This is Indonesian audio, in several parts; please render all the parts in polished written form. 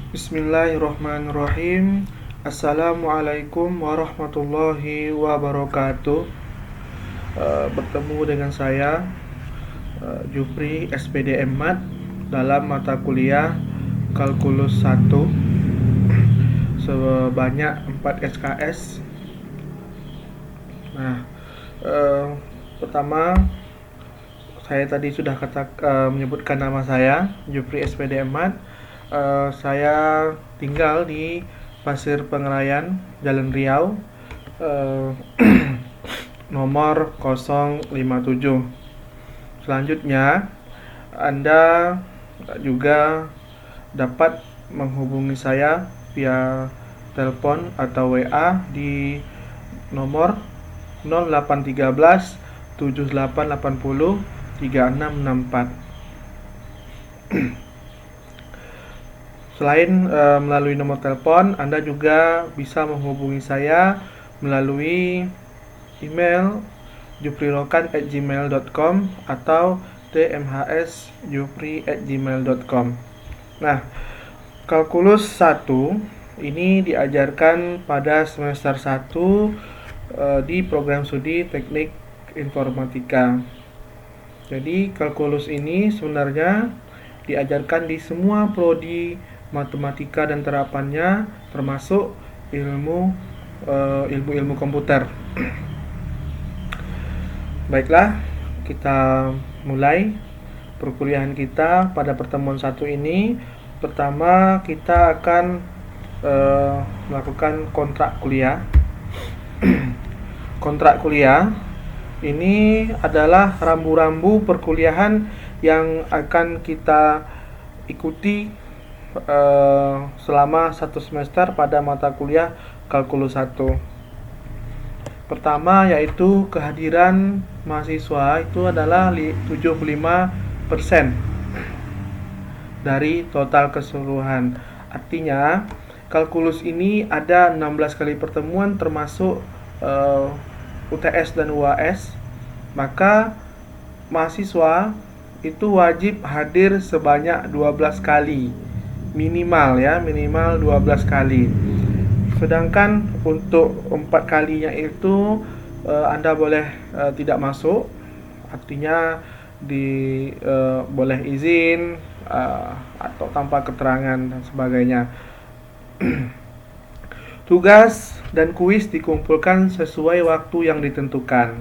Bismillahirrahmanirrahim. Assalamualaikum warahmatullahi wabarakatuh. Bertemu dengan saya Jupri SPDM Mat dalam mata kuliah Kalkulus 1 sebanyak 4 SKS. Nah, pertama saya tadi sudah menyebutkan nama saya Jupri SPDM Mat. Saya tinggal di Pasir Pengerayan, Jalan Riau, nomor 057. Selanjutnya, Anda juga dapat menghubungi saya via telepon atau WA di nomor 0813 7880 3664. Selain melalui nomor telepon, Anda juga bisa menghubungi saya melalui email juprirokan@gmail.com atau tmhsjupri@gmail.com. Nah, kalkulus 1 ini diajarkan pada semester 1 di program studi Teknik Informatika. Jadi, kalkulus ini sebenarnya diajarkan di semua prodi matematika dan terapannya, termasuk ilmu komputer. Baiklah, kita mulai perkuliahan kita pada pertemuan 1 ini. Pertama, kita akan melakukan kontrak kuliah. Kontrak kuliah ini adalah rambu-rambu perkuliahan yang akan kita ikuti selama 1 semester pada mata kuliah Kalkulus 1. Pertama yaitu kehadiran mahasiswa itu adalah 75% dari total keseluruhan. Artinya kalkulus ini ada 16 kali pertemuan termasuk UTS dan UAS. Maka mahasiswa itu wajib hadir sebanyak 12 kali minimal 12 kali. Sedangkan untuk 4 kalinya itu Anda boleh tidak masuk, artinya boleh izin atau tanpa keterangan dan sebagainya. Tugas dan kuis dikumpulkan sesuai waktu yang ditentukan.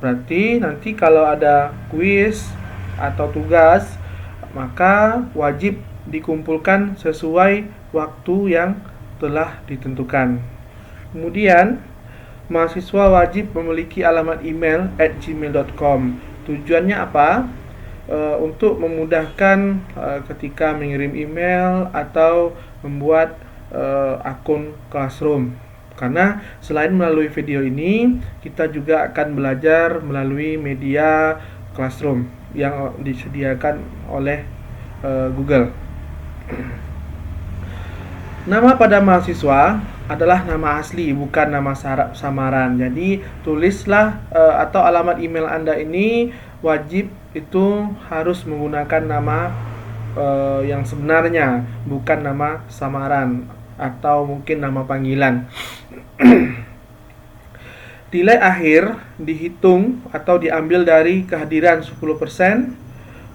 Berarti nanti kalau ada kuis atau tugas, maka wajib dikumpulkan sesuai waktu yang telah ditentukan. Kemudian, mahasiswa wajib memiliki alamat email @gmail.com. Tujuannya apa? Untuk memudahkan ketika mengirim email atau membuat akun Classroom. Karena selain melalui video ini, kita juga akan belajar melalui media Classroom yang disediakan oleh Google. Nama pada mahasiswa adalah nama asli, bukan nama samaran. Jadi tulislah atau alamat email Anda ini wajib itu harus menggunakan nama yang sebenarnya, bukan nama samaran atau mungkin nama panggilan. Nilai akhir dihitung atau diambil dari kehadiran 10%,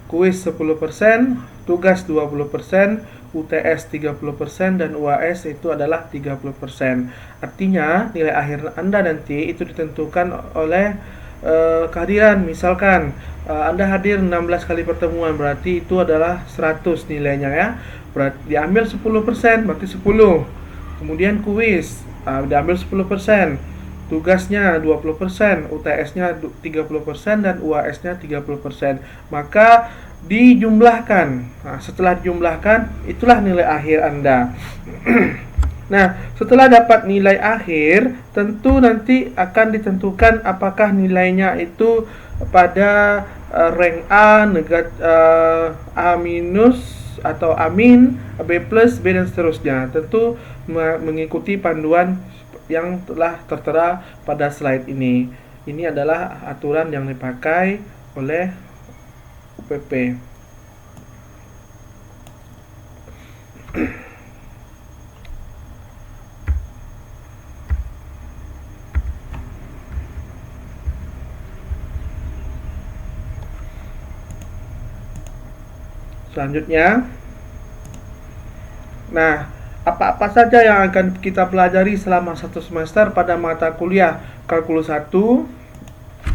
kuis 10%, tugas 20%, UTS 30%, dan UAS itu adalah 30%. Artinya nilai akhir Anda nanti itu ditentukan oleh kehadiran. Misalkan Anda hadir 16 kali pertemuan, berarti itu adalah 100 nilainya ya. Berarti diambil 10%, berarti 10. Kemudian kuis diambil 10%. Tugasnya 20%, UTS-nya 30%, dan UAS-nya 30%. Maka dijumlahkan. Nah, setelah dijumlahkan, itulah nilai akhir Anda. Nah, setelah dapat nilai akhir, tentu nanti akan ditentukan apakah nilainya itu pada rank A, A minus atau A min, B plus, B dan seterusnya. Tentu mengikuti panduan yang telah tertera pada slide ini. Ini adalah aturan yang dipakai oleh UPP. Selanjutnya, nah, apa-apa saja yang akan kita pelajari selama satu semester pada mata kuliah kalkulus 1?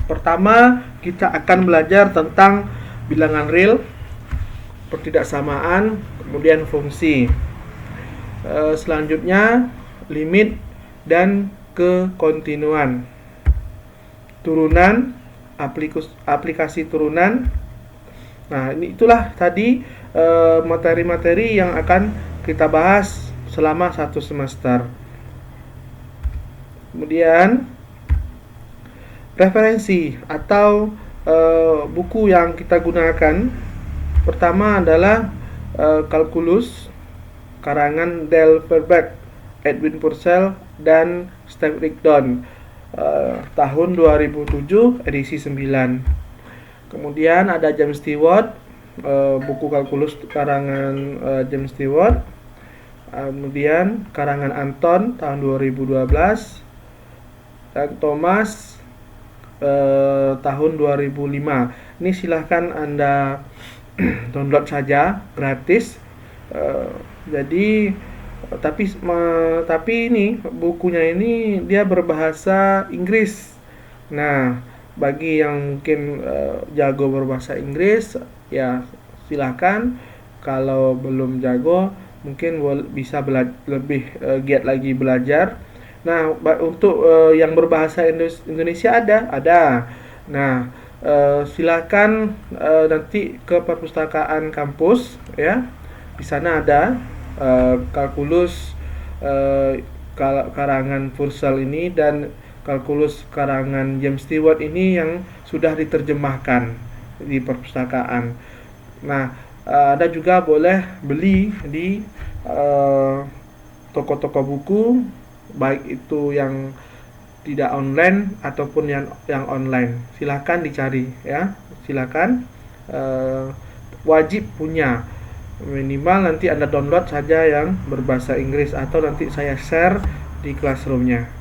Pertama, kita akan belajar tentang bilangan real, pertidaksamaan, kemudian fungsi. Selanjutnya, limit dan kekontinuan, turunan, aplikasi turunan. Nah, itulah tadi materi-materi yang akan kita bahas selama satu semester. Kemudian referensi atau buku yang kita gunakan pertama adalah kalkulus karangan Dale Verbeek, Edwin Purcell dan Steve Rigdon, tahun 2007 edisi 9. Kemudian ada James Stewart, buku kalkulus karangan James Stewart. Kemudian karangan Anton tahun 2012 dan Thomas tahun 2005. Ini silahkan Anda download saja gratis. Jadi tapi ini bukunya ini dia berbahasa Inggris. Nah, bagi yang mungkin jago berbahasa Inggris, ya silahkan. Kalau belum jago, mungkin bisa lebih giat lagi belajar. Nah, untuk yang berbahasa Indonesia ada. Nah, silakan nanti ke perpustakaan kampus, ya. Di sana ada kalkulus karangan Purcell ini dan kalkulus karangan James Stewart ini yang sudah diterjemahkan di perpustakaan. Nah, Anda juga boleh beli di toko-toko buku, baik itu yang tidak online ataupun yang online. Silakan dicari, ya. Silakan, wajib punya. Minimal nanti Anda download saja yang berbahasa Inggris atau nanti saya share di classroom-nya.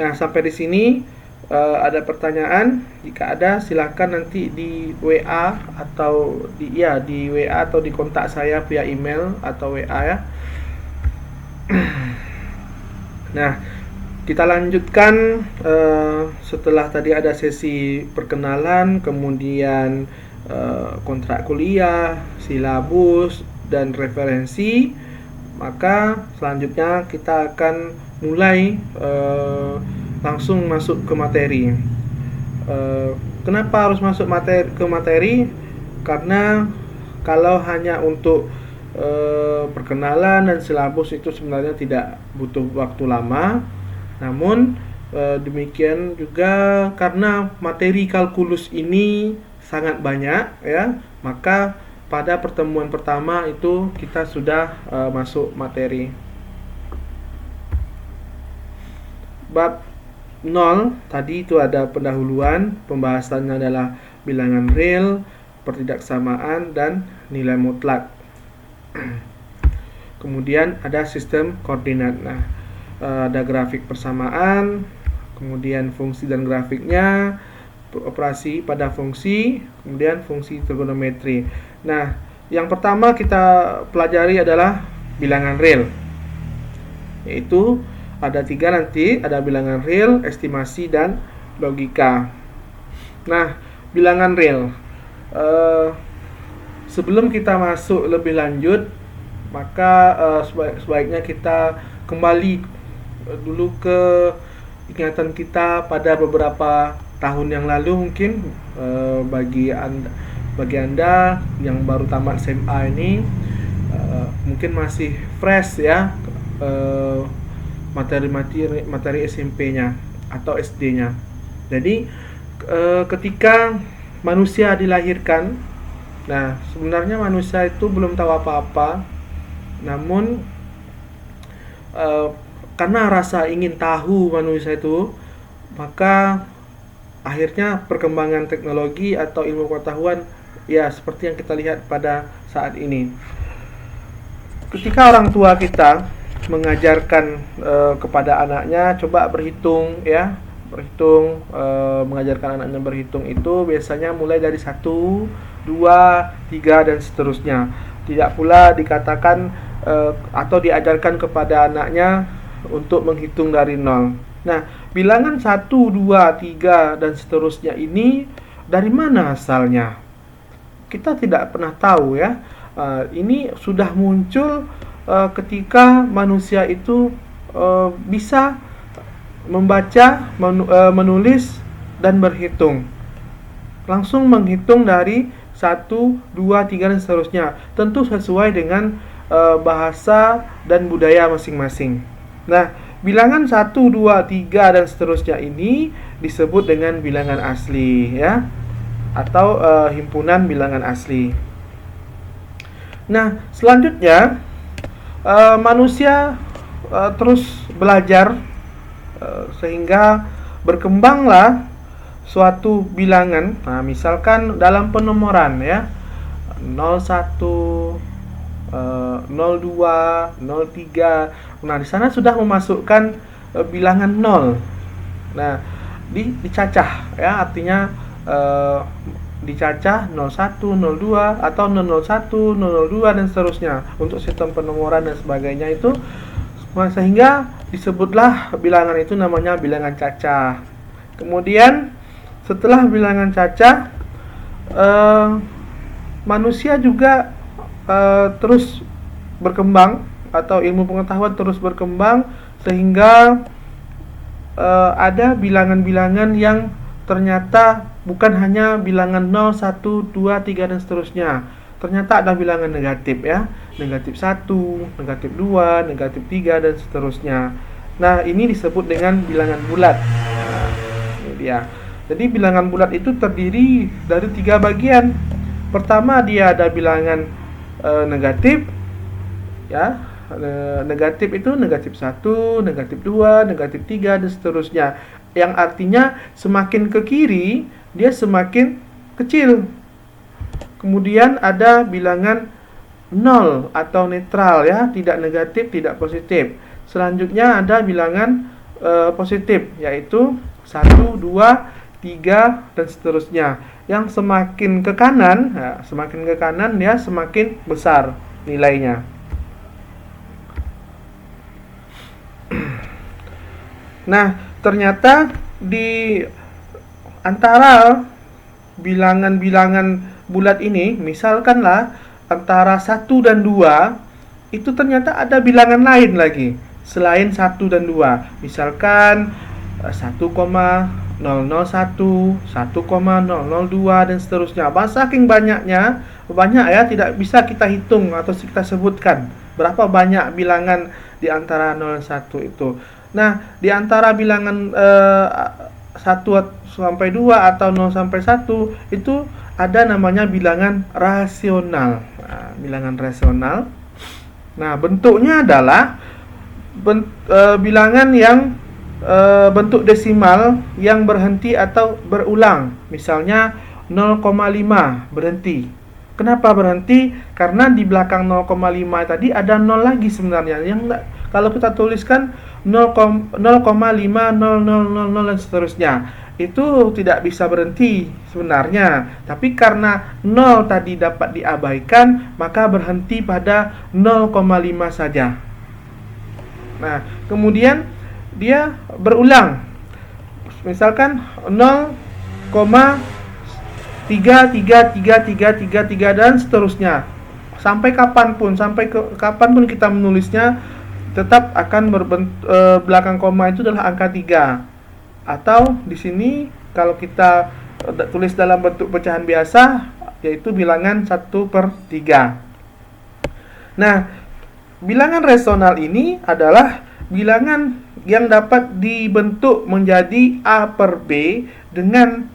Nah, sampai di sini ada pertanyaan? Jika ada, silakan nanti di WA atau di WA atau di kontak saya via email atau WA, ya. Nah, kita lanjutkan setelah tadi ada sesi perkenalan, kemudian kontrak kuliah, silabus, dan referensi. Maka selanjutnya kita akan mulai langsung masuk ke materi. Kenapa harus masuk ke materi? Karena kalau hanya untuk perkenalan dan silabus itu sebenarnya tidak butuh waktu lama. Namun demikian juga karena materi kalkulus ini sangat banyak, ya, maka pada pertemuan pertama itu kita sudah masuk materi. Bab 0 tadi itu ada pendahuluan, pembahasannya adalah bilangan real, pertidaksamaan, dan nilai mutlak. Kemudian ada sistem koordinat. Nah, ada grafik persamaan, kemudian fungsi dan grafiknya, operasi pada fungsi, kemudian fungsi trigonometri. Nah, yang pertama kita pelajari adalah bilangan real, yaitu ada 3 nanti, ada bilangan real, estimasi, dan logika. Nah, bilangan real, sebelum kita masuk lebih lanjut, maka sebaiknya kita kembali dulu ke ingatan kita pada beberapa tahun yang lalu mungkin. Bagi anda yang baru tamat SMA ini mungkin masih fresh, ya, materi SMP-nya atau SD-nya. Jadi ketika manusia dilahirkan, nah sebenarnya manusia itu belum tahu apa-apa, namun karena rasa ingin tahu manusia itu, maka akhirnya perkembangan teknologi atau ilmu pengetahuan, ya seperti yang kita lihat pada saat ini. Ketika orang tua kita mengajarkan kepada anaknya, coba berhitung, ya, berhitung, mengajarkan anaknya berhitung itu biasanya mulai dari 1, 2, 3 dan seterusnya. Tidak pula dikatakan atau diajarkan kepada anaknya untuk menghitung dari 0. Nah, bilangan 1, 2, 3 dan seterusnya ini dari mana asalnya? Kita tidak pernah tahu ya. Ini sudah muncul ketika manusia itu bisa membaca, menulis dan berhitung. Langsung menghitung dari 1, 2, 3 dan seterusnya. Tentu sesuai dengan bahasa dan budaya masing-masing. Nah, bilangan 1, 2, 3 dan seterusnya ini disebut dengan bilangan asli ya, atau himpunan bilangan asli. Nah, selanjutnya manusia terus belajar sehingga berkembanglah suatu bilangan. Nah, misalkan dalam penomoran ya, 01, 02, 03. Nah, di sana sudah memasukkan bilangan 0. Nah, dicacah ya, artinya dicacah 01, 02 atau 001, 002 dan seterusnya untuk sistem penomoran dan sebagainya itu, sehingga disebutlah bilangan itu namanya bilangan cacah. Kemudian setelah bilangan cacah, manusia juga terus berkembang, atau ilmu pengetahuan terus berkembang sehingga ada bilangan-bilangan yang ternyata bukan hanya bilangan 0, 1, 2, 3 dan seterusnya. Ternyata ada bilangan negatif ya, negatif 1, negatif 2, negatif 3 dan seterusnya. Nah, ini disebut dengan bilangan bulat. Nah, ini dia. Jadi bilangan bulat itu terdiri dari 3 bagian. Pertama, dia ada bilangan negatif ya. Negatif itu negatif 1, negatif 2, negatif 3 dan seterusnya. Yang artinya semakin ke kiri dia semakin kecil. Kemudian ada bilangan 0 atau netral ya, tidak negatif, tidak positif. Selanjutnya ada bilangan positif, yaitu 1, 2, 3 dan seterusnya. Yang semakin ke kanan, ya, semakin ke kanan dia semakin besar nilainya. Nah, ternyata di antara bilangan-bilangan bulat ini, misalkanlah antara 1 dan 2, itu ternyata ada bilangan lain lagi selain 1 dan 2. Misalkan 1,001, 1,002 dan seterusnya. Saking banyaknya, banyak ya, tidak bisa kita hitung atau kita sebutkan berapa banyak bilangan di antara 0 dan 1 itu. Nah, di antara bilangan 1 sampai 2 atau 0 sampai 1 itu ada namanya bilangan rasional. Nah, bilangan rasional. Nah, bentuknya adalah bilangan yang bentuk desimal yang berhenti atau berulang. Misalnya 0,5 berhenti. Kenapa berhenti? Karena di belakang 0,5 tadi ada 0 lagi sebenarnya. Yang kalau kita tuliskan 0,50000 dan seterusnya, itu tidak bisa berhenti sebenarnya. Tapi karena 0 tadi dapat diabaikan, maka berhenti pada 0,5 saja. Nah, kemudian dia berulang. Misalkan 0,33333 dan seterusnya. Sampai kapanpun, kapanpun kita menulisnya, tetap akan belakang koma itu adalah angka 3. Atau di sini kalau kita tulis dalam bentuk pecahan biasa, yaitu bilangan 1/3. Nah, bilangan rasional ini adalah bilangan yang dapat dibentuk menjadi A per B dengan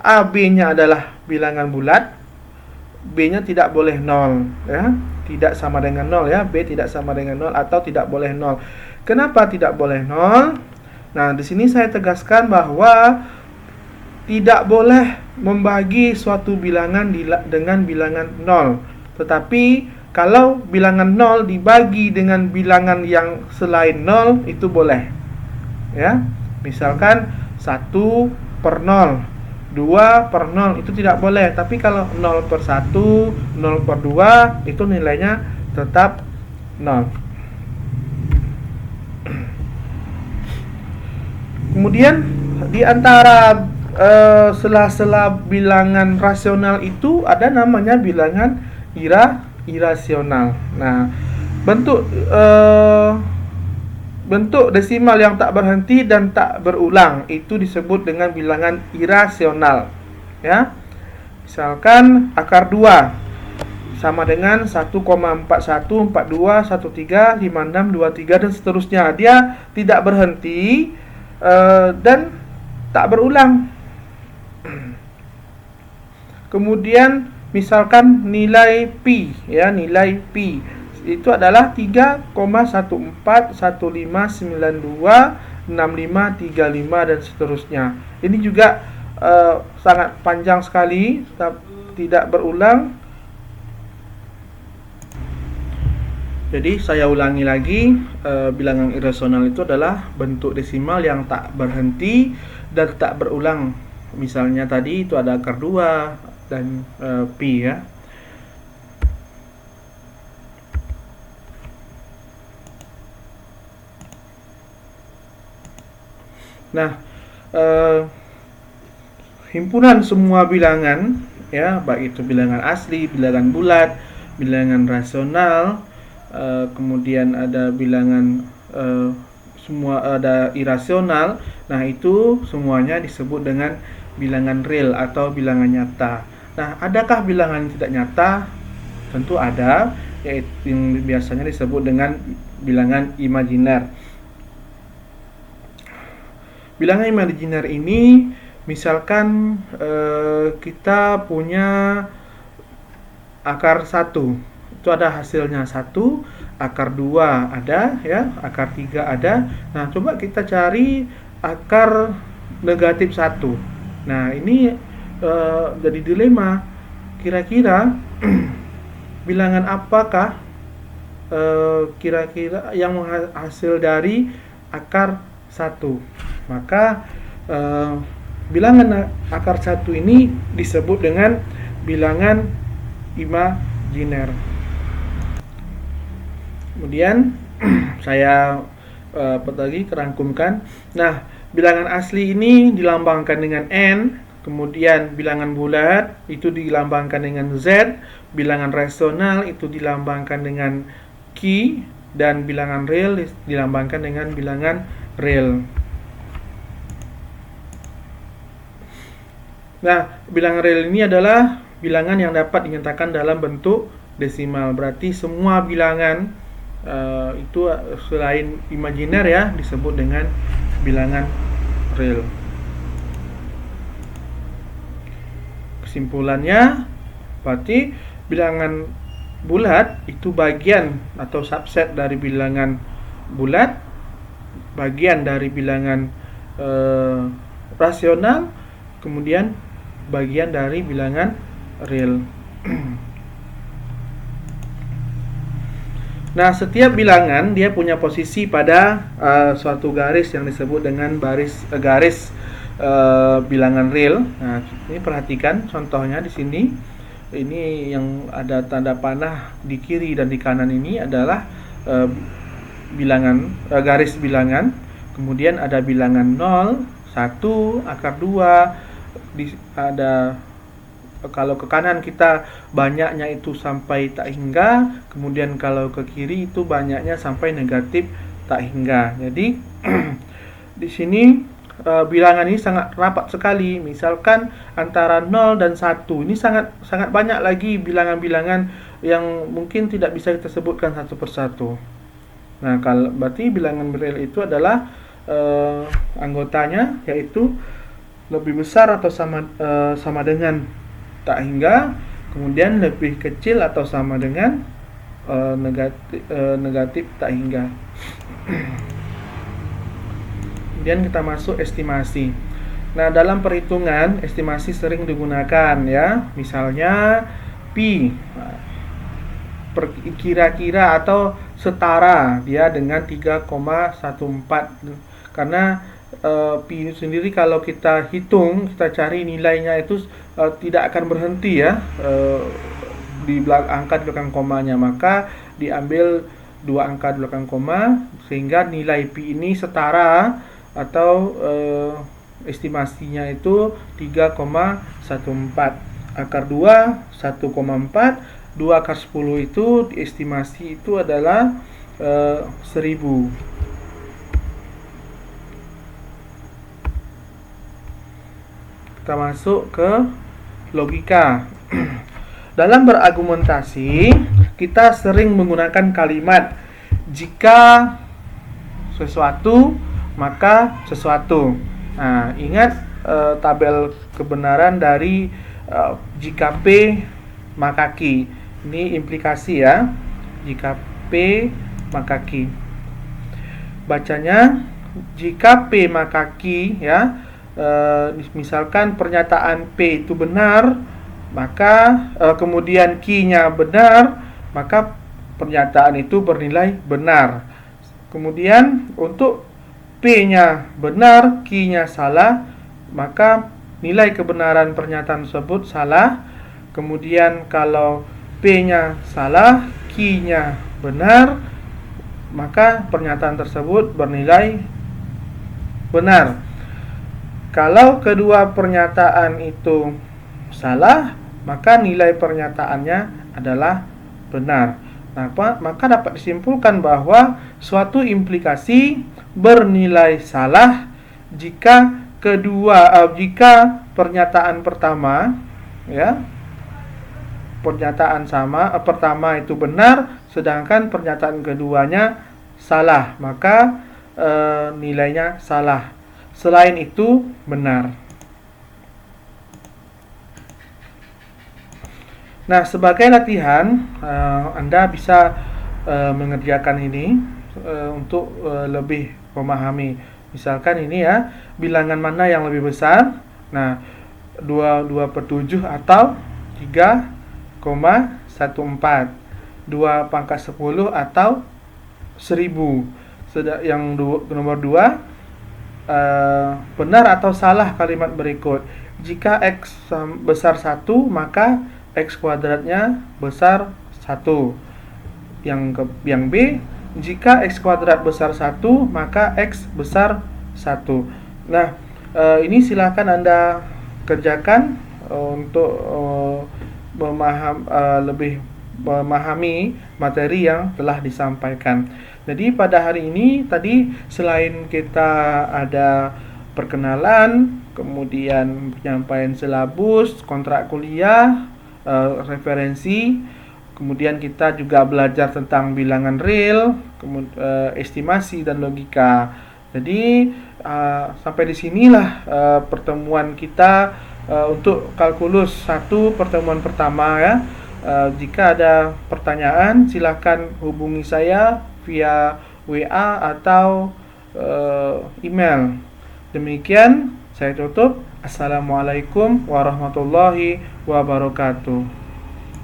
AB-nya adalah bilangan bulat, B-nya tidak boleh 0 ya, tidak sama dengan 0 ya, B tidak sama dengan 0 atau tidak boleh 0. Kenapa tidak boleh 0? Nah, di sini saya tegaskan bahwa tidak boleh membagi suatu bilangan dengan bilangan 0. Tetapi kalau bilangan 0 dibagi dengan bilangan yang selain 0 itu boleh. Ya. Misalkan 1 per 0, 2 per 0 itu tidak boleh. Tapi kalau 0 per 1, 0 per 2 itu nilainya tetap 0. Kemudian di antara sela-sela bilangan rasional itu ada namanya bilangan irasional. Nah, bentuk desimal yang tak berhenti dan tak berulang itu disebut dengan bilangan irasional. Ya. Misalkan akar 2 sama dengan 1,41, 42, 13, 56, 23 dan seterusnya. Dia tidak berhenti dan tak berulang. Kemudian misalkan nilai pi, ya, nilai pi itu adalah 3,1415926535 dan seterusnya. Ini juga sangat panjang sekali, tidak berulang. Jadi saya ulangi lagi, bilangan irasional itu adalah bentuk desimal yang tak berhenti dan tak berulang. Misalnya tadi itu ada akar 2 dan pi, ya. Nah, himpunan semua bilangan, ya, baik itu bilangan asli, bilangan bulat, bilangan rasional, kemudian ada bilangan semua ada irasional. Nah, itu semuanya disebut dengan bilangan real atau bilangan nyata. Nah, adakah bilangan yang tidak nyata? Tentu ada, yaitu yang biasanya disebut dengan bilangan imajiner. Bilangan imajiner ini misalkan kita punya akar 1, itu ada hasilnya 1, akar 2 ada, ya, akar 3 ada. Nah, coba kita cari akar negatif 1. Nah, ini jadi dilema. Kira-kira bilangan apakah kira-kira yang hasil dari akar 1? Maka bilangan akar 1 ini disebut dengan bilangan imajiner. Kemudian saya lagi kerangkumkan. Nah, bilangan asli ini dilambangkan dengan N, kemudian bilangan bulat itu dilambangkan dengan Z, bilangan rasional itu dilambangkan dengan Q, dan bilangan real dilambangkan dengan bilangan real. Nah, bilangan real ini adalah bilangan yang dapat dinyatakan dalam bentuk desimal. Berarti semua bilangan itu selain imajiner, ya, disebut dengan bilangan real. Kesimpulannya, berarti bilangan bulat itu bagian atau subset dari bilangan bulat, bagian dari bilangan rasional, kemudian bagian dari bilangan real. Nah, setiap bilangan dia punya posisi pada suatu garis yang disebut dengan garis bilangan real. Nah, ini perhatikan contohnya di sini. Ini yang ada tanda panah di kiri dan di kanan ini adalah garis bilangan. Kemudian ada bilangan 0, 1, akar 2, ada. Kalau ke kanan kita banyaknya itu sampai tak hingga, kemudian kalau ke kiri itu banyaknya sampai negatif tak hingga. Jadi di sini bilangan ini sangat rapat sekali. Misalkan antara 0 dan 1 ini sangat banyak lagi bilangan-bilangan yang mungkin tidak bisa kita sebutkan satu persatu. Nah, kalau berarti bilangan real itu adalah anggotanya yaitu lebih besar atau sama dengan tak hingga, kemudian lebih kecil atau sama dengan negatif tak hingga. Kemudian kita masuk estimasi. Nah, dalam perhitungan estimasi sering digunakan, ya. Misalnya pi kira-kira atau setara dia dengan 3,14, karena pi itu sendiri kalau kita hitung, kita cari nilainya itu tidak akan berhenti ya di belakang angka di belakang komanya, maka diambil 2 angka di belakang koma sehingga nilai pi ini setara atau estimasinya itu 3,14. Akar 2 1,4, 2 akar 10 itu diestimasi itu adalah 1000. Kita masuk ke logika. Dalam berargumentasi, kita sering menggunakan kalimat jika sesuatu, maka sesuatu. Nah, ingat tabel kebenaran dari jika P maka Q. Ini implikasi ya. Jika P maka Q. Bacanya jika P maka Q ya. Misalkan pernyataan P itu benar, maka kemudian Q-nya benar, maka pernyataan itu bernilai benar. Kemudian untuk P-nya benar, Q-nya salah, maka nilai kebenaran pernyataan tersebut salah. Kemudian kalau P-nya salah, Q-nya benar, maka pernyataan tersebut bernilai benar. Kalau kedua pernyataan itu salah, maka nilai pernyataannya adalah benar. Maka dapat disimpulkan bahwa suatu implikasi bernilai salah jika jika pernyataan pertama ya, pernyataan pertama itu benar, sedangkan pernyataan keduanya salah, maka nilainya salah. Selain itu benar. Nah, sebagai latihan, Anda bisa mengerjakan ini untuk lebih memahami. Misalkan ini ya, bilangan mana yang lebih besar? Nah, 2/7 atau 3,14. 2 pangkat 10 atau 1000. Yang nomor 2, benar atau salah kalimat berikut. Jika X besar 1, maka X kuadratnya besar 1. Yang B, jika X kuadrat besar 1, maka X besar 1. Nah, ini silakan Anda kerjakan untuk lebih memahami materi yang telah disampaikan. Jadi pada hari ini tadi selain kita ada perkenalan, kemudian penyampaian silabus, kontrak kuliah, referensi, kemudian kita juga belajar tentang bilangan real, estimasi dan logika. Jadi sampai di sinilah pertemuan kita untuk kalkulus 1 pertemuan pertama ya. Jika ada pertanyaan silakan hubungi saya via WA atau email. Demikian saya tutup. Assalamualaikum warahmatullahi wabarakatuh.